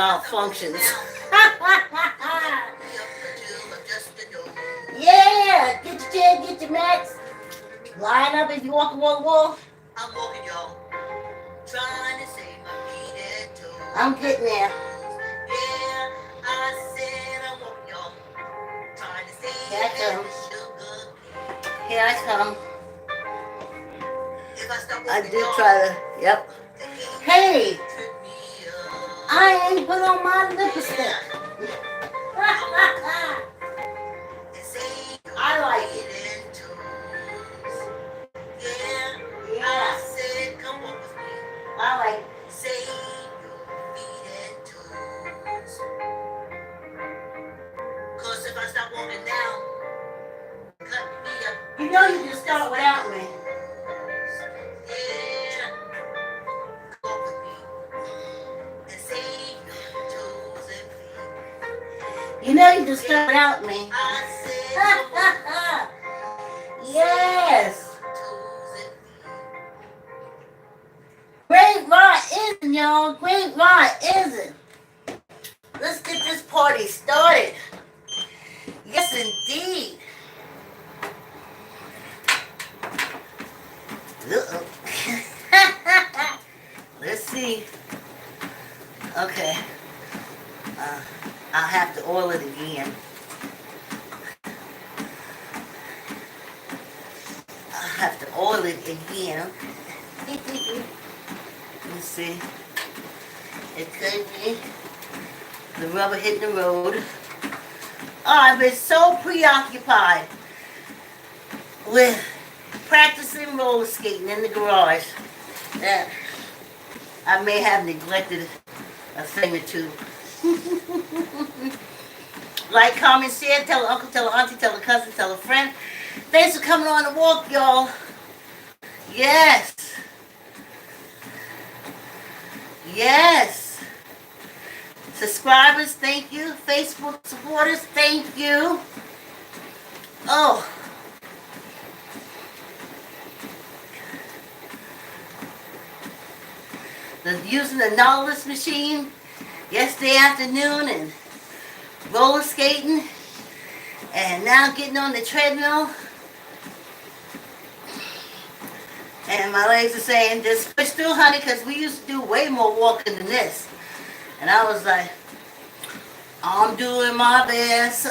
malfunctions. Yeah, get your chair, get your mats. Line up if you walk along the wall. I'm walking, y'all. Trying to save my feet and toes. I'm getting there. Yeah, I said I'm walking, y'all. Trying to save Here I come. Here I come. I do try to, yep. Hey, I ain't put on my lipstick. I like it. Yeah. I like it. Cause if I stop walking down, cut me up. You know you can start without me. Yeah. Walk with me and save your toes and feet. You know you can start without me. Yes. Great Rod isn't, y'all. Great Rod isn't. Let's get this party started. Yes, indeed. Uh-oh. Let's see. Okay. I'll have to oil it again. I'll have to oil it again. Let's see. It could be the rubber hitting the road. Oh, I've been so preoccupied with practicing roller skating in the garage that I may have neglected a thing or two. Like, comment, share, tell an uncle, tell an auntie, tell a cousin, tell a friend. Thanks for coming on the walk, y'all. Yes. Yes. Subscribers, thank you. Facebook supporters, thank you. Oh. Using the Nautilus machine yesterday afternoon and roller skating and now getting on the treadmill. And my legs are saying, just push through, honey, because we used to do way more walking than this. And I was like, I'm doing my best.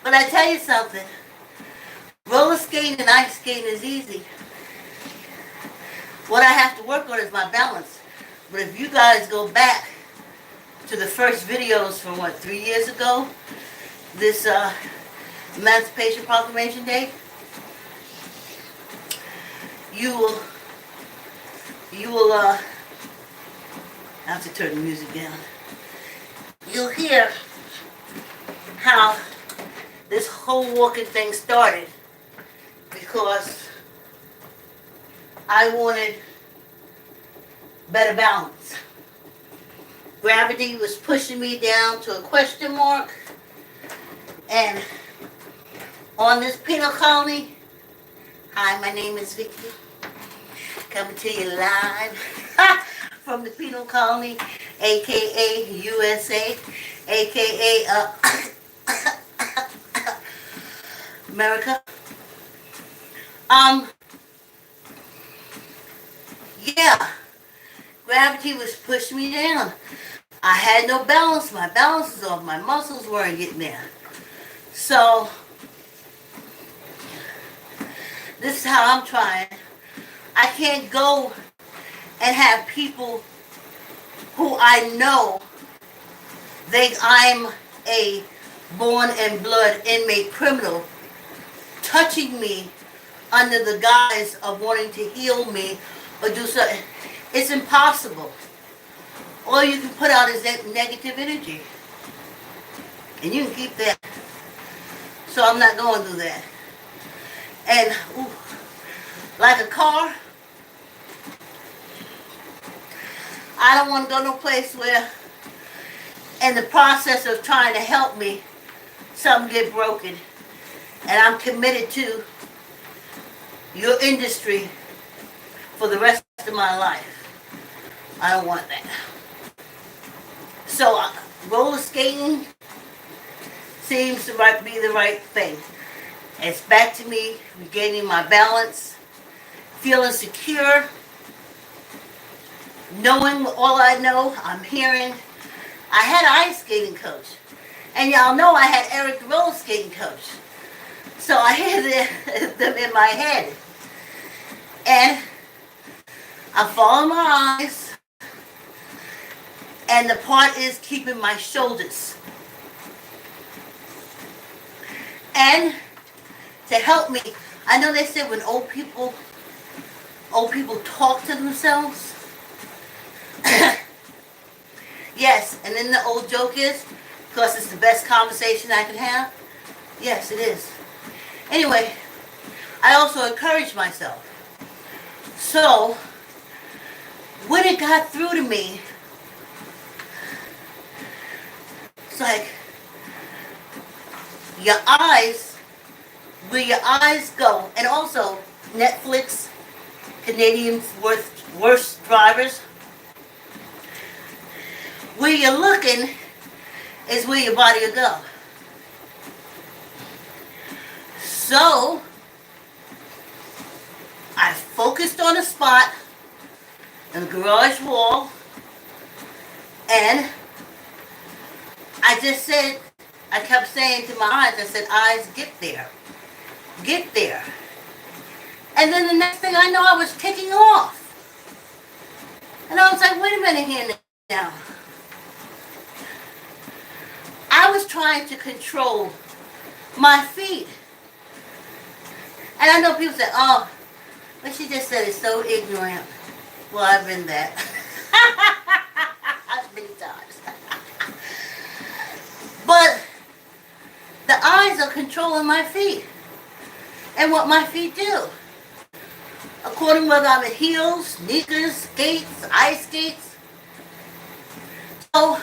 But I tell you something, roller skating and ice skating is easy. What I have to work on is my balance. But if you guys go back to the first videos from, 3 years ago, this Emancipation Proclamation Day, you will I have to turn the music down. You'll hear how this whole walking thing started because I wanted better balance. Gravity was pushing me down to a question mark, and on this penal colony, hi, my name is Vicki, coming to you live from the penal colony, aka USA, aka America. Yeah, gravity was pushing me down. I had no balance. My balance was off. My muscles weren't getting there. So this is how I'm trying. I can't go and have people who I know think I'm a born and blood inmate criminal touching me under the guise of wanting to heal me or do something. It's impossible. All you can put out is that negative energy. And you can keep that. So I'm not going through that. And like a car, I don't want to go no place where in the process of trying to help me, something get broken. And I'm committed to your industry for the rest of my life. I don't want that. So roller skating seems to be the right thing. It's back to me regaining my balance, feeling secure, knowing all I know. I'm hearing. I had an ice skating coach, and y'all know I had Eric the roller skating coach. So I had them in my head, and I follow my eyes, and the part is keeping my shoulders. And to help me, I know they said when old people talk to themselves. Yes, and then the old joke is, because it's the best conversation I can have. Yes, it is. Anyway, I also encourage myself. So, when it got through to me, it's like, your eyes, where your eyes go, and also Netflix, Canadians' worst drivers, where you're looking is where your body will go. So, I focused on a spot in the garage wall, and I just said, I kept saying to my eyes, I said, eyes, get there. Get there. And then the next thing I know, I was kicking off. And I was like, wait a minute here now. I was trying to control my feet. And I know people say, oh, what she just said is so ignorant. Well, I've been that. Many times. But the eyes are controlling my feet and what my feet do. According whether I'm in heels, sneakers, skates, ice skates. So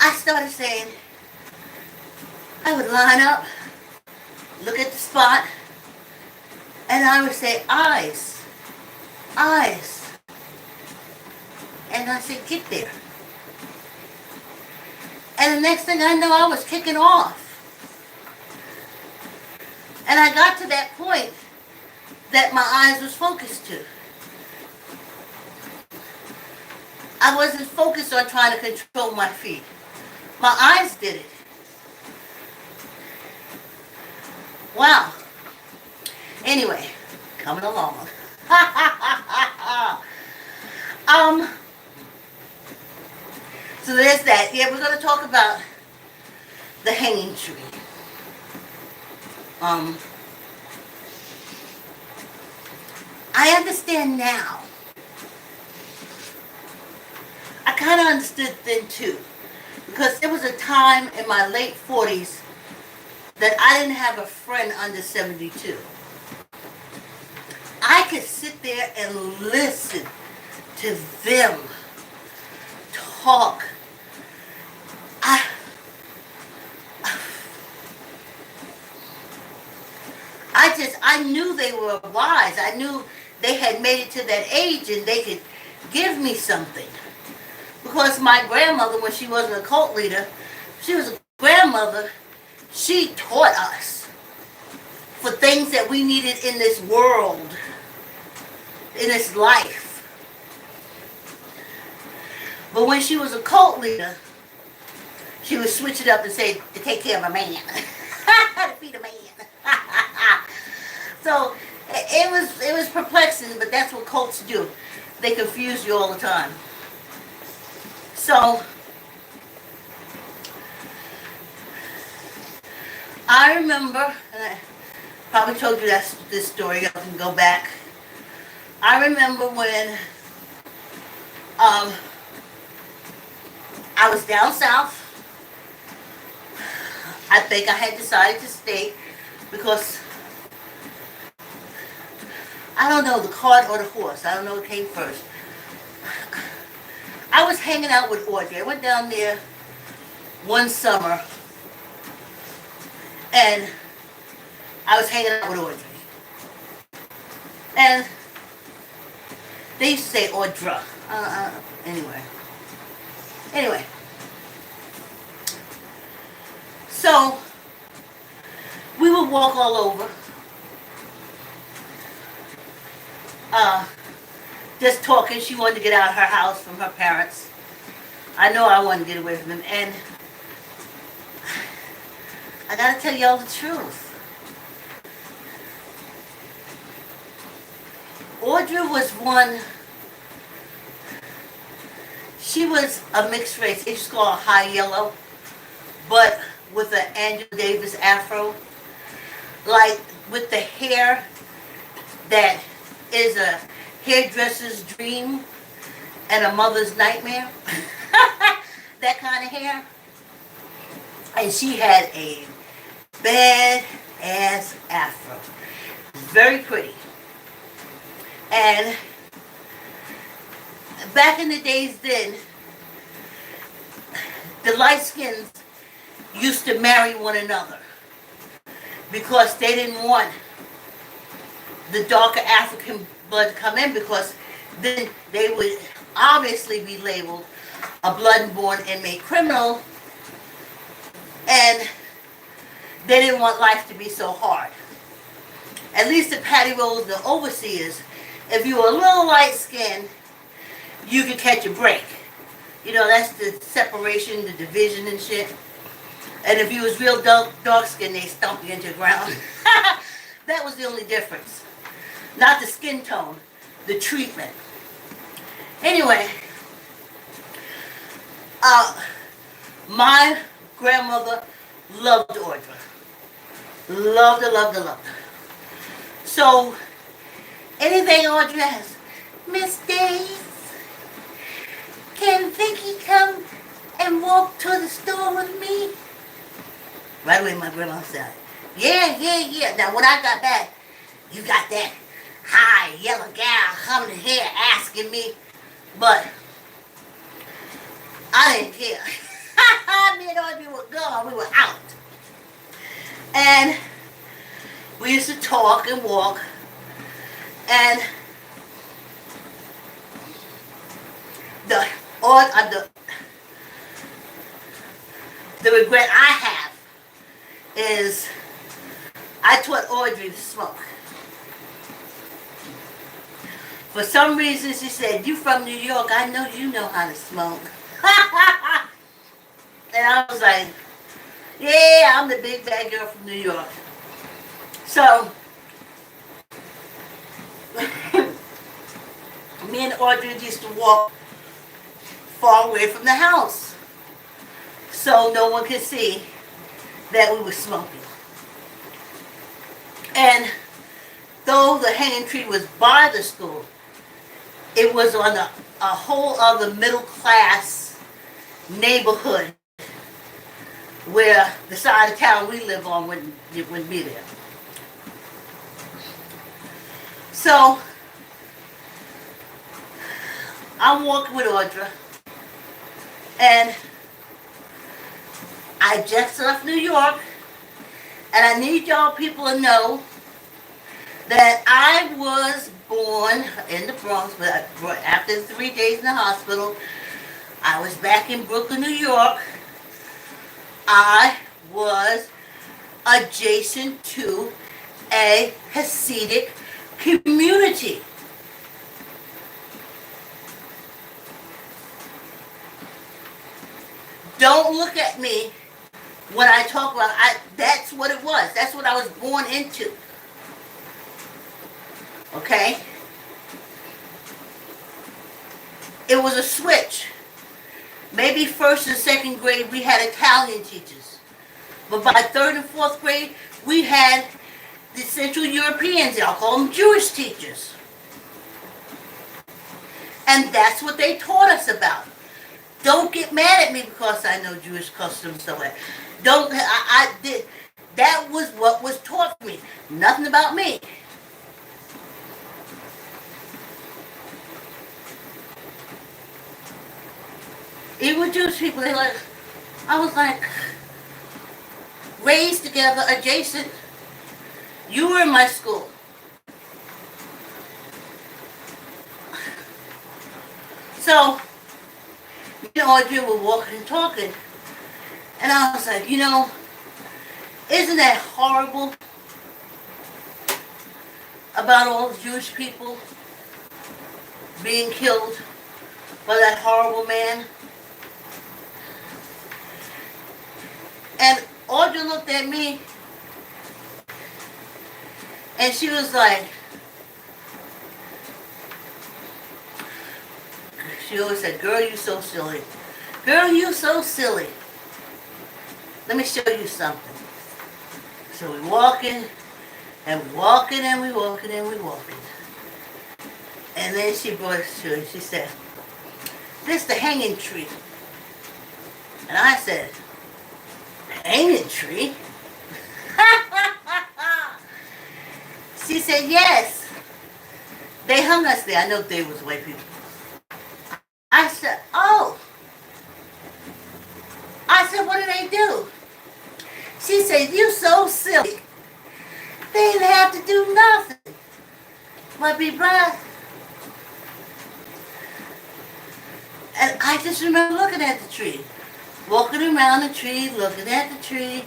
I started saying, I would line up, look at the spot, and I would say, eyes, eyes. And I said, get there. And the next thing I know, I was kicking off. And I got to that point that my eyes was focused to. I wasn't focused on trying to control my feet. My eyes did it. Wow. Anyway, coming along. So there's that. Yeah, we're going to talk about the hanging tree. I understand now. I kind of understood then too. Because there was a time in my late 40s that I didn't have a friend under 72. I could sit there and listen to them talk. I knew they were wise. I knew they had made it to that age and they could give me something. Because my grandmother, when she wasn't a cult leader, she was a grandmother, she taught us for things that we needed in this world, in this life. But when she was a cult leader, she would switch it up and say, to take care of a man. To feed a man. So it was perplexing, but that's what cults do. They confuse you all the time. So I remember, and I probably told you this story, I can go back. I remember when I was down south. I think I had decided to stay because, I don't know, the cart or the horse. I don't know what came first. I was hanging out with Audrey. I went down there one summer and I was hanging out with Audrey. And they used to say Audra. Anyway. Anyway, so we would walk all over, just talking. She wanted to get out of her house from her parents. I know I wanted to get away from them, and I gotta tell y'all the truth. Audra was one, she was a mixed race. They just call her high yellow, but with an Angela Davis afro. Like with the hair that is a hairdresser's dream and a mother's nightmare. That kind of hair. And she had a bad ass afro. Very pretty. And back in the days then, the light skins used to marry one another because they didn't want the darker African blood to come in, because then they would obviously be labeled a blood-borne inmate criminal, and they didn't want life to be so hard. At least the patty rolls and the overseers, if you were a little light-skinned, you could catch a break. You know, that's the separation, the division and shit. And if you was real dark-skinned, they stomp you into the ground. That was the only difference. Not the skin tone, the treatment. Anyway, my grandmother loved Audra. Loved her, loved her, loved her. So, anything Audra has, Miss Days, can Vicki come and walk to the store with me? Right away my grandma said, yeah. Now when I got back, you got that high yellow gal coming in here asking me, but I didn't care. Me and Audrey were gone, we were out. And we used to talk and walk, and the regret I have is I taught Audrey to smoke. For some reason she said, you from New York, I know you know how to smoke. And I was like, yeah, I'm the big bad girl from New York. So, me and Audrey used to walk far away from the house so no one could see that we were smoking. And though the hanging tree was by the school, it was on a whole other middle class neighborhood where the side of town we live on wouldn't be there. So I'm walking with Audra, and I just left New York, and I need y'all people to know that I was born in the Bronx, but after 3 days in the hospital, I was back in Brooklyn, New York. I was adjacent to a Hasidic community. Don't look at me when I talk about that's what it was. That's what I was born into. Okay? It was a switch. Maybe first and second grade we had Italian teachers. But by third and fourth grade, we had the Central Europeans. I'll call them Jewish teachers. And that's what they taught us about. Don't get mad at me because I know Jewish customs so well. I did. That was what was taught me. Nothing about me. Even with Jewish people, I was like, raised together, adjacent. You were in my school. So, Me and Audrey were walking and talking, and I was like, isn't that horrible about all the Jewish people being killed by that horrible man? And Audrey looked at me, and she was like, she always said, girl, you so silly. Girl, you so silly. Let me show you something. So we walking, and we walking, and we walking, and we walking. And then she brought us to it. She said, this the hanging tree. And I said, hanging tree? She said, yes. They hung us there. I know they was white people. I said, oh. I said, what did they do? She said, you so silly. They didn't have to do nothing but be black. And I just remember looking at the tree. Walking around the tree, looking at the tree.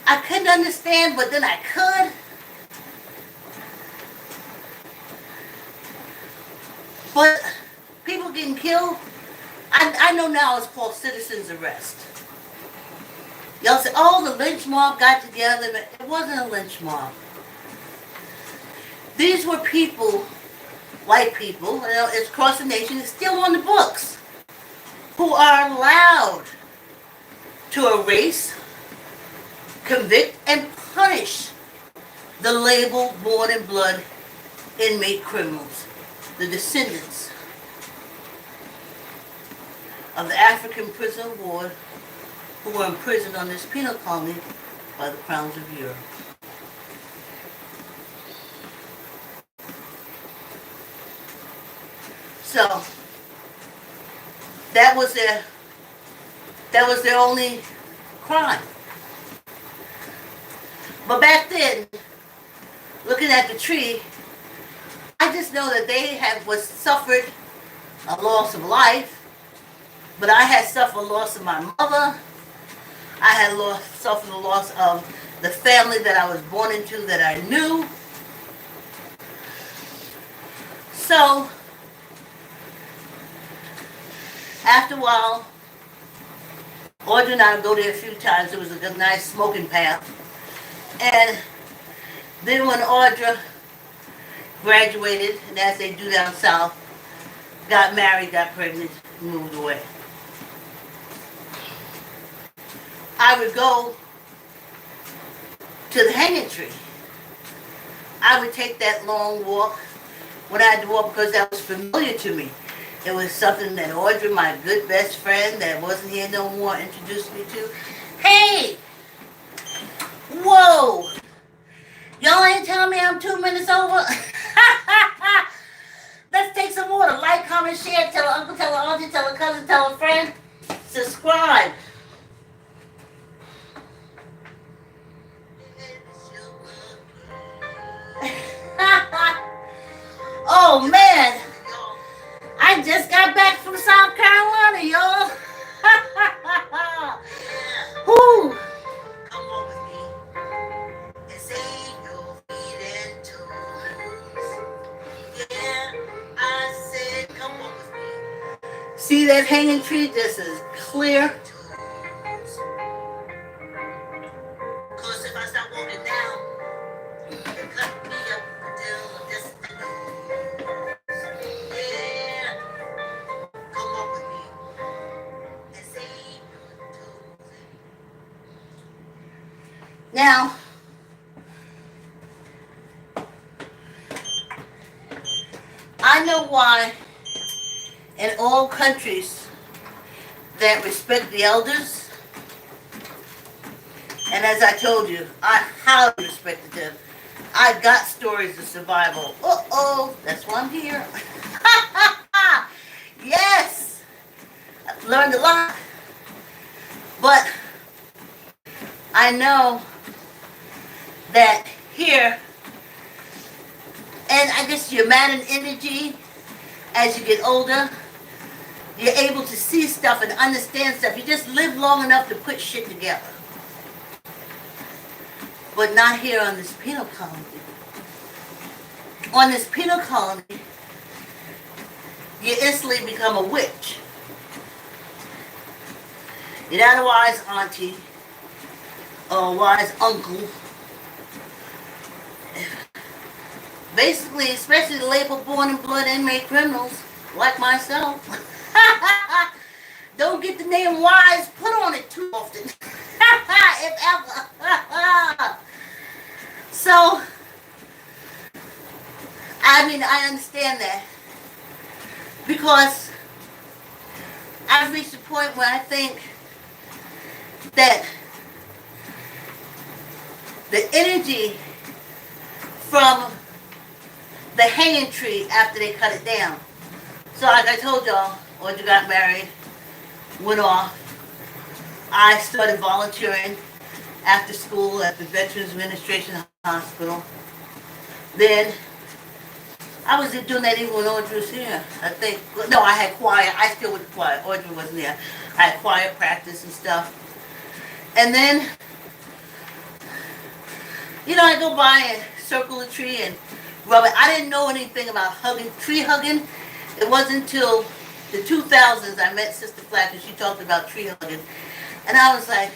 I couldn't understand, but then I could. But people getting killed, I know now it's called citizen's arrest. Y'all say, oh, the lynch mob got together. It wasn't a lynch mob. These were people, white people, it's across the nation, it's still on the books, who are allowed to erase, convict, and punish the labeled born in blood inmate criminals, the descendants of the African prison ward who were imprisoned on this penal colony by the crowns of Europe. So that was their only crime. But back then, looking at the tree, I just know that they suffered a loss of life, but I had suffered a loss of my mother. I had suffered the loss of the family that I was born into that I knew. So after a while, Audrey and I would go there a few times. There was a good, nice smoking path. And then when Audrey graduated, and as they do down south, got married, got pregnant, moved away. I would go to the hanging tree. I would take that long walk when I had to walk because that was familiar to me. It was something that Audrey, my good best friend that wasn't here no more, introduced me to. Hey! Whoa! Y'all ain't telling me I'm 2 minutes over? Let's take some water. Like, comment, share, tell an uncle, tell an auntie, tell a cousin, tell a friend. Subscribe. Oh man, I just got back from South Carolina, y'all. Whoo. Come on with me and say your feet and toes. Yeah, I said come on with me. See that hanging tree just as clear? Because if I start walking down, it cut me up until this. Yeah, come on with me and say your toes. Now, I know why in all countries that respect the elders, and as I told you, I highly respected them. I got stories of survival. Uh-oh, that's why I'm here. Yes, I've learned a lot. But I know that here And I guess your Madden energy, as you get older, you're able to see stuff and understand stuff. You just live long enough to put shit together. But not here on this penal colony. On this penal colony, you instantly become a witch. You're not a wise auntie or a wise uncle. Basically, especially the label born in blood inmate criminals like myself. Don't get the name wise put on it too often. If ever. So, I mean, I understand that. Because I've reached a point where I think that the energy from the hanging tree after they cut it down. So like I told y'all, Audrey got married, went off. I started volunteering after school at the Veterans Administration Hospital. Then I was doing that even when Audrey was here. I think, no, I had choir. I still went to choir. Audrey wasn't there. I had choir practice and stuff. And then, you know, I go by and circle the tree and rub it. I didn't know anything about hugging, tree hugging. It wasn't until the 2000s I met Sister Flack and she talked about tree hugging. And I was like,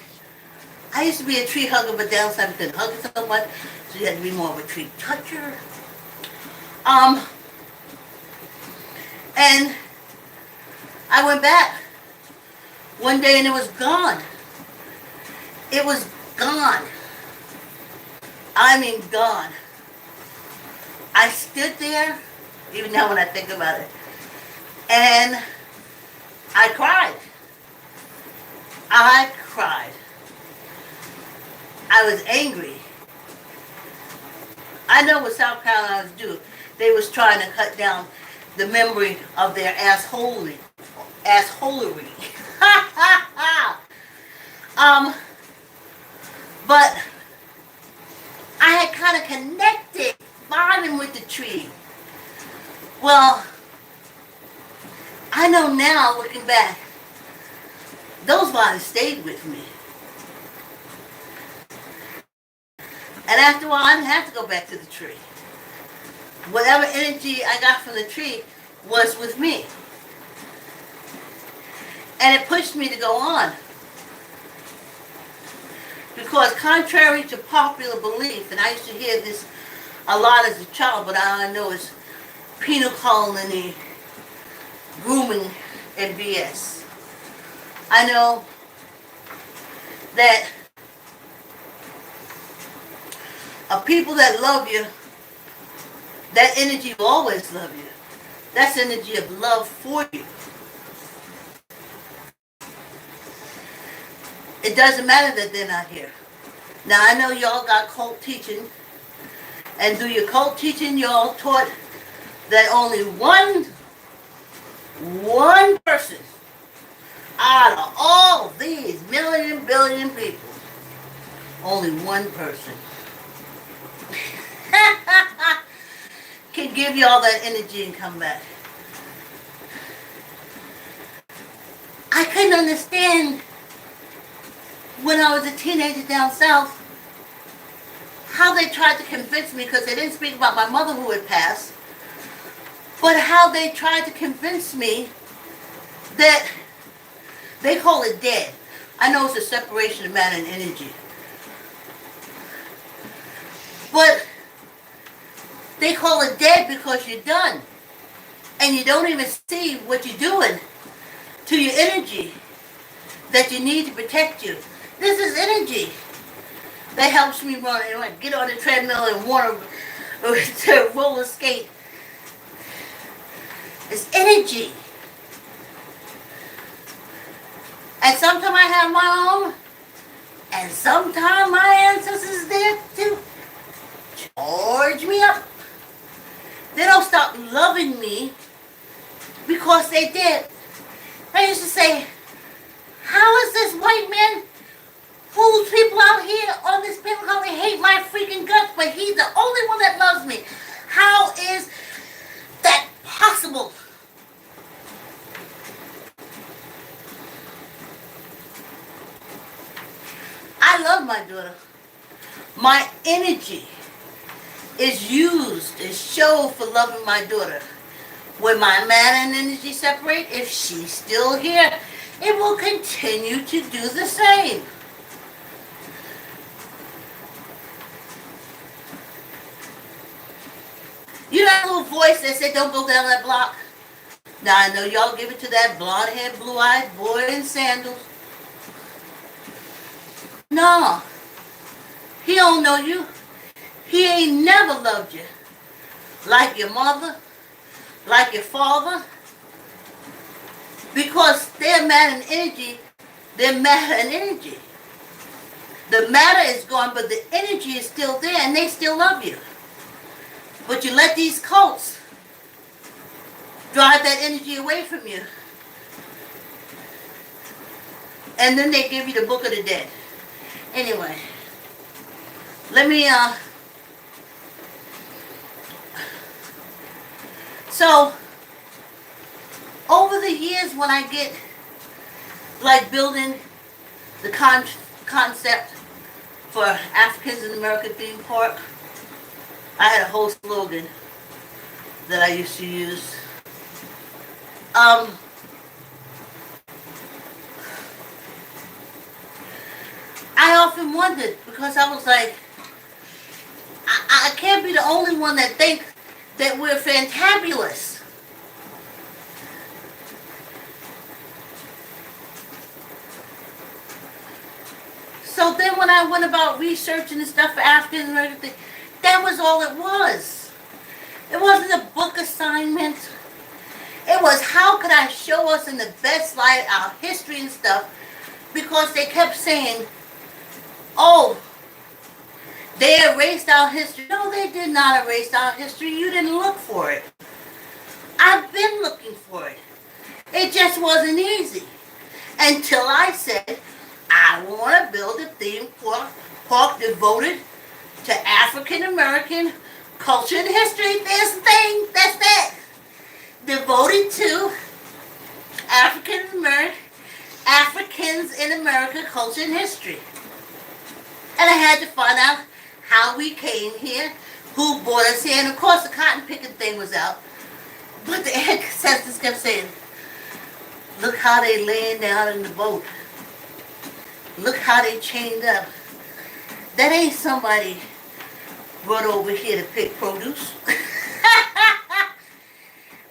I used to be a tree hugger, but downside I couldn't hug it so much, so you had to be more of a tree toucher. And I went back one day and it was gone. It was gone. I mean gone. I stood there, even now when I think about it, and I cried. I cried. I was angry. I know what South Carolina was doing. They was trying to cut down the memory of their assholery. But I had kind of connected, bonding with the tree. Well, I know now, looking back, those bonds stayed with me. And after a while, I didn't have to go back to the tree. Whatever energy I got from the tree was with me. And it pushed me to go on. Because contrary to popular belief, and I used to hear this a lot as a child, but all I know is penal colony, grooming, and BS. I know that people that love you, that energy will always love you. That's energy of love for you. It doesn't matter that they're not here. Now I know y'all got cult teaching, and through your cult teaching y'all taught that only one person out of all these million, billion people, only one person can give you all that energy and come back. I couldn't understand when I was a teenager down south how they tried to convince me, because they didn't speak about my mother who had passed, but how they tried to convince me that they call it dead. I know it's a separation of matter and energy. But they call it dead because you're done. And you don't even see what you're doing to your energy that you need to protect you. This is energy that helps me run. And I get on the treadmill and want to roller skate. It's energy. And sometimes I have my own, and sometimes my ancestors there to charge me up. They don't stop loving me because they did. I used to say, how is this white man whose people out here on this penal colony hate my freaking guts, but he's the only one that loves me? How I love my daughter. My energy is used, is shown for loving my daughter. When my man and energy separate, if she's still here, it will continue to do the same. You know that little voice that said, don't go down that block? Now, I know y'all give it to that blonde-haired, blue-eyed boy in sandals. No, he don't know you. He ain't never loved you. Like your mother, like your father. Because they're matter and energy, they're matter and energy. The matter is gone, but the energy is still there, and they still love you. But you let these cults drive that energy away from you. And then they give you the book of the dead. Anyway, let me, so, over the years when I get, like, building the concept for Africans in America theme park, I had a whole slogan that I used to use. I often wondered, because I was like, I can't be the only one that thinks that we're fantabulous. So then when I went about researching and stuff for Africans and everything, that was all it was. It wasn't a book assignment. It was how could I show us in the best light our history and stuff, because they kept saying, oh, they erased our history. No, they did not erase our history. You didn't look for it. I've been looking for it. It just wasn't easy. Until I said, I want to build a theme park devoted to African American culture and history. There's the thing. That's that. Devoted to Africans in America culture and history. And I had to find out how we came here, who brought us here, and of course the cotton picking thing was out. But the ancestors kept saying, look how they laying down in the boat. Look how they chained up. That ain't somebody brought over here to pick produce.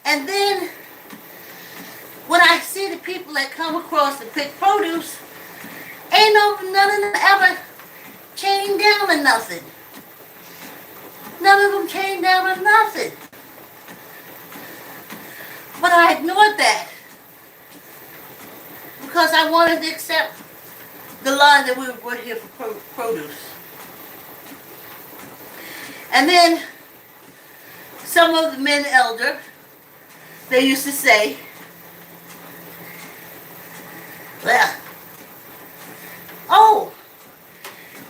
And then, when I see the people that come across to pick produce, ain't none of them ever chained down to nothing. None of them chained down to nothing. But I ignored that, because I wanted to accept the line that we were brought here for produce. And then, some of the men elder, they used to say, well, oh,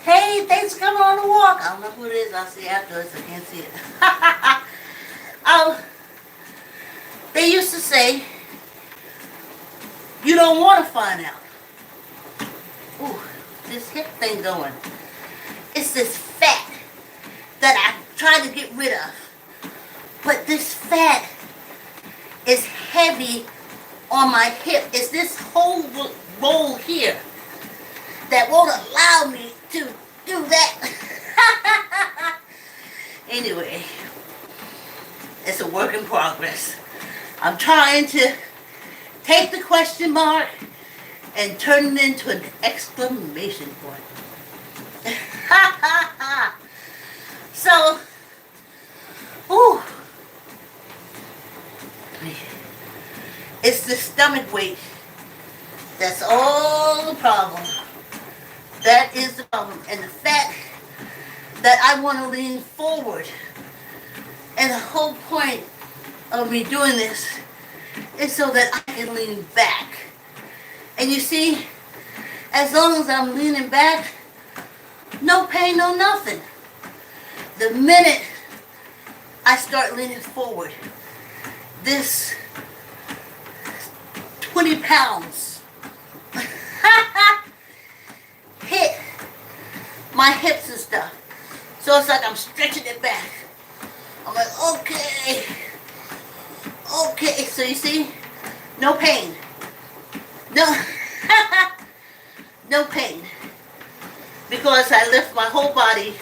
hey, thanks for coming on the walk. I don't know who it is. I'll see afterwards. I can't see it. They used to say, you don't want to find out. Ooh, this hip thing going. It's this fat that I'm trying to get rid of. But this fat is heavy on my hip. It's this whole roll here that won't allow me to do that. Anyway, it's a work in progress. I'm trying to take the question mark and turn it into an exclamation point. So, ooh, it's the stomach weight. That's all the problem. That is the problem. And the fact that I want to lean forward. And the whole point of me doing this is so that I can lean back. And you see, as long as I'm leaning back, no pain, no nothing. The minute I start leaning forward, this 20 pounds hit my hips and stuff. So it's like I'm stretching it back. I'm like, okay. Okay, so you see, no pain. No, no pain. Because I lift my whole body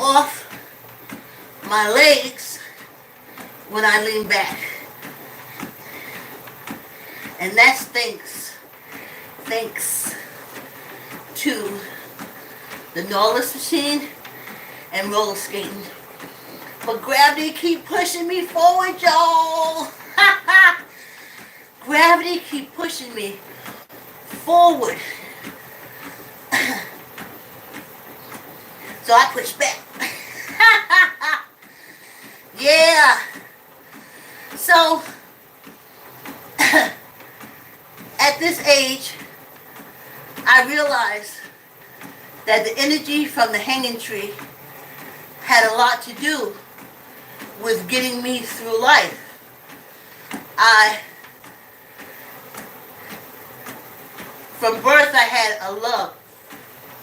off my legs when I lean back. And that's thanks to the Norlis machine and roller skating. But gravity keep pushing me forward, y'all. Gravity keep pushing me forward. So I push back. Yeah. So at this age, I realized that the energy from the hanging tree had a lot to do with getting me through life. From birth, I had a love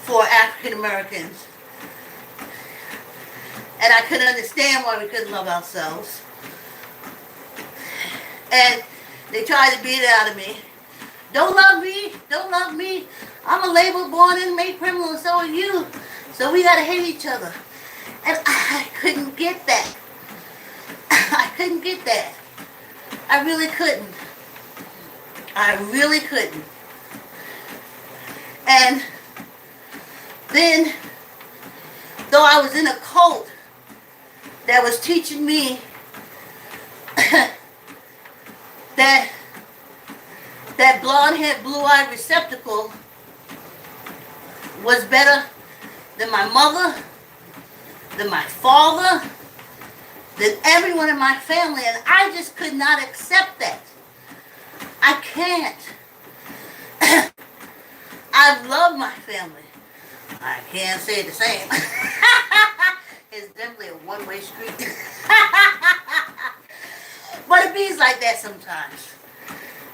for African Americans. And I couldn't understand why we couldn't love ourselves. And they tried to beat it out of me. Don't love me, don't love me. I'm a labeled, born and made criminal, and so are you. So we gotta hate each other. And I couldn't get that. I couldn't get that. I really couldn't. I really couldn't. And then, though I was in a cult that was teaching me that blonde-haired, blue-eyed receptacle was better than my mother, than my father, than everyone in my family, and I just could not accept that. I can't. I love my family. I can't say the same. It's definitely a one-way street. But it bees like that sometimes.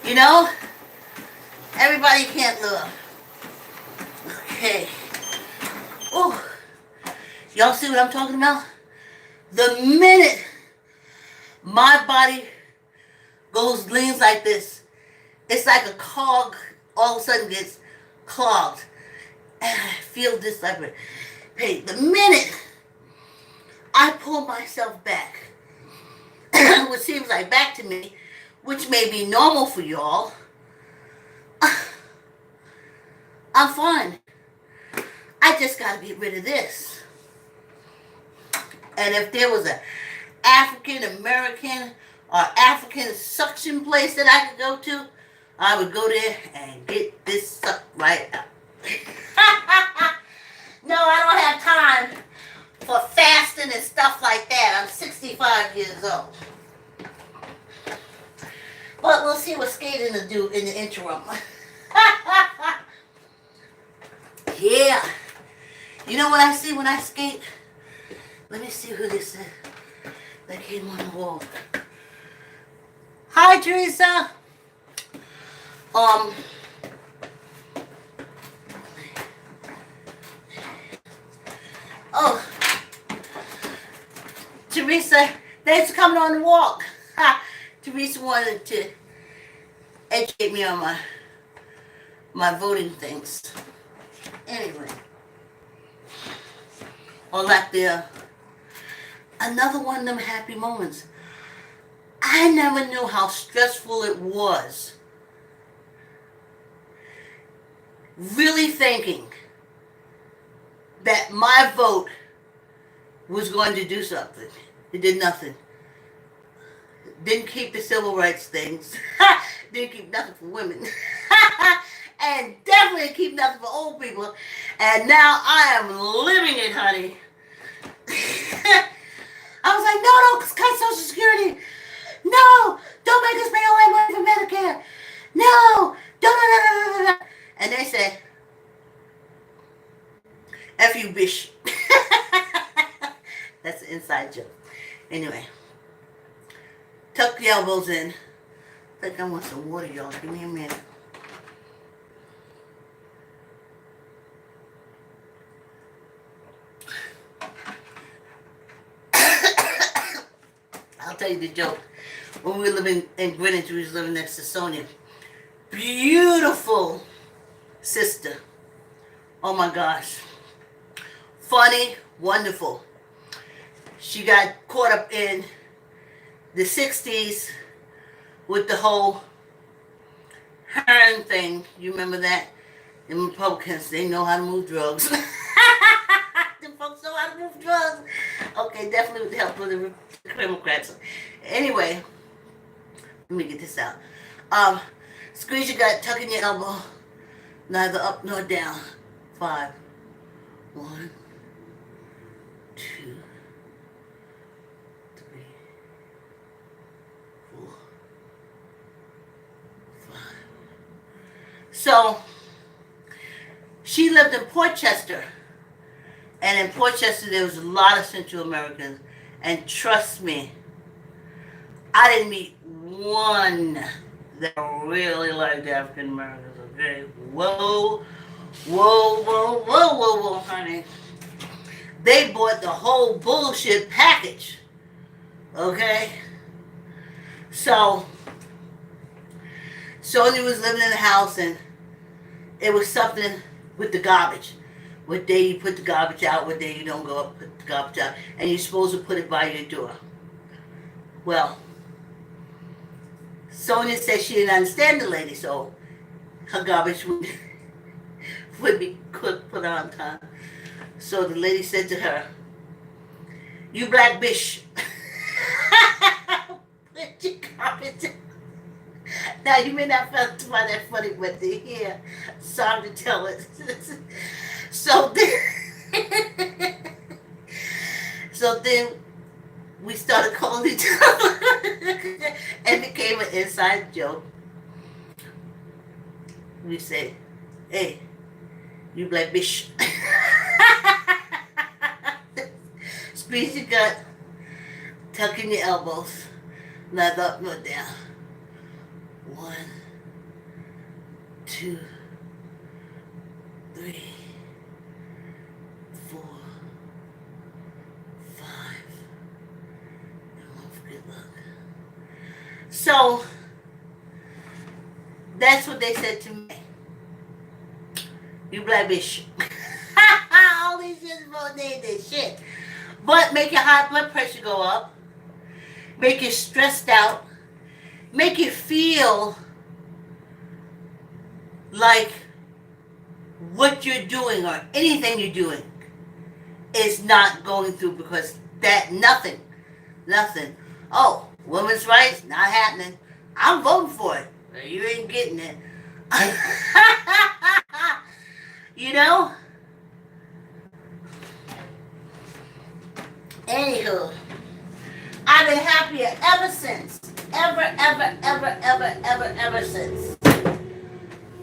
You know? Everybody can't love. Okay. Oh, y'all see what I'm talking about? The minute my body leans like this, it's like a cog all of a sudden gets clogged. And I feel this like pain. The minute I pull myself back, which seems like back to me, which may be normal for y'all, I'm fine. I just got to get rid of this. And if there was an African American or African suction place that I could go to, I would go there and get this sucked right out. No, I don't have time for fasting and stuff like that. I'm 65 years old. But we'll see what skating will do in the interim. Yeah. You know what I see when I skate? Let me see who this is that came on the wall. Hi, Teresa. Oh, Teresa, thanks for coming on the walk. Teresa wanted to educate me on my voting things. Anyway, or like another one of them happy moments. I never knew how stressful it was. Really thinking that my vote was going to do something. It did nothing. Didn't keep the civil rights things. Didn't keep nothing for women. And definitely keep nothing for old people. And now I am living it, honey. I was like, no, don't cut Social Security. No, don't make us pay all that money for Medicare. No, don't. And they said, F you, bish. That's an inside joke. Anyway, tuck the elbows in. I think I want some water, y'all. Give me a minute. tell you the joke. When we were living in Greenwich, we was living next to Sonia. Beautiful sister. Oh my gosh. Funny, wonderful. She got caught up in the 60s with the whole Hearn thing. You remember that? The Republicans, they know how to move drugs. The folks know how to move drugs. Okay, definitely with the help of the Democrats. Anyway, let me get this out. Squeeze your gut, tuck in your elbow, neither up nor down. 5. 1, 2, 3, 4, 5. So, she lived in Portchester. And in Portchester, there was a lot of Central Americans. And trust me, I didn't meet one that really liked African Americans. Okay? Whoa, honey. They bought the whole bullshit package. Okay? So, Sonia was living in the house and it was something with the garbage. What day you put the garbage out, what day you don't go up, put the garbage out. And you're supposed to put it by your door. Well, Sonia said she didn't understand the lady, so her garbage would be put on time. So the lady said to her, "You black bitch, put your garbage out." Now you may not find that funny, but they're here. Sorry to tell it. So then we started calling each other and became an inside joke. We say, "Hey, you black bitch." Squeeze your gut, tuck in your elbows, neither up nor down. 1, 2, 3, 4, 5, and 1 for good luck. So, that's what they said to me. "You black bitch." All these years ago, they did shit. But make your high blood pressure go up. Make you stressed out. Make you feel like what you're doing or anything you're doing is not going through because nothing. Oh, women's rights, not happening. I'm voting for it. You ain't getting it. You know? Anywho, I've been happier ever since. Ever since.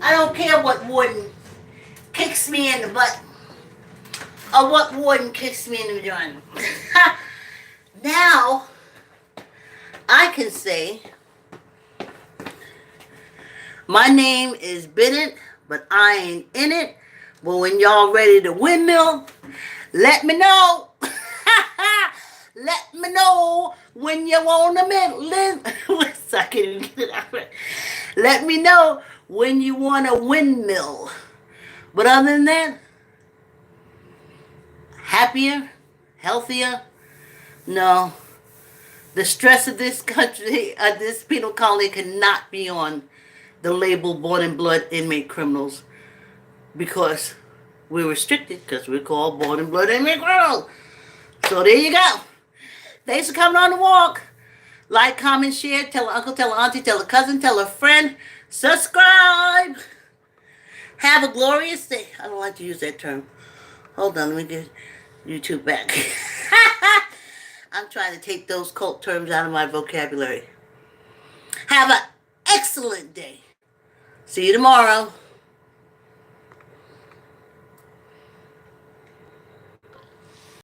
I don't care what warden kicks me in the butt or what warden kicks me in the vagina. Now, I can say, my name is Bennett, but I ain't in it. But when y'all ready to windmill, let me know. Let me know when you want to middle. I can't even get it out right. Let me know when you want a windmill. But other than that, happier, healthier, no. The stress of this country, this penal colony cannot be on the label born in blood inmate criminals because we're restricted because we're called born in blood inmate criminals. So there you go. Thanks for coming on the walk. Like, comment, share, tell an uncle, tell an auntie, tell a cousin, tell a friend. Subscribe. Have a glorious day. I don't like to use that term. Hold on, let me get YouTube back. I'm trying to take those cult terms out of my vocabulary. Have an excellent day. See you tomorrow.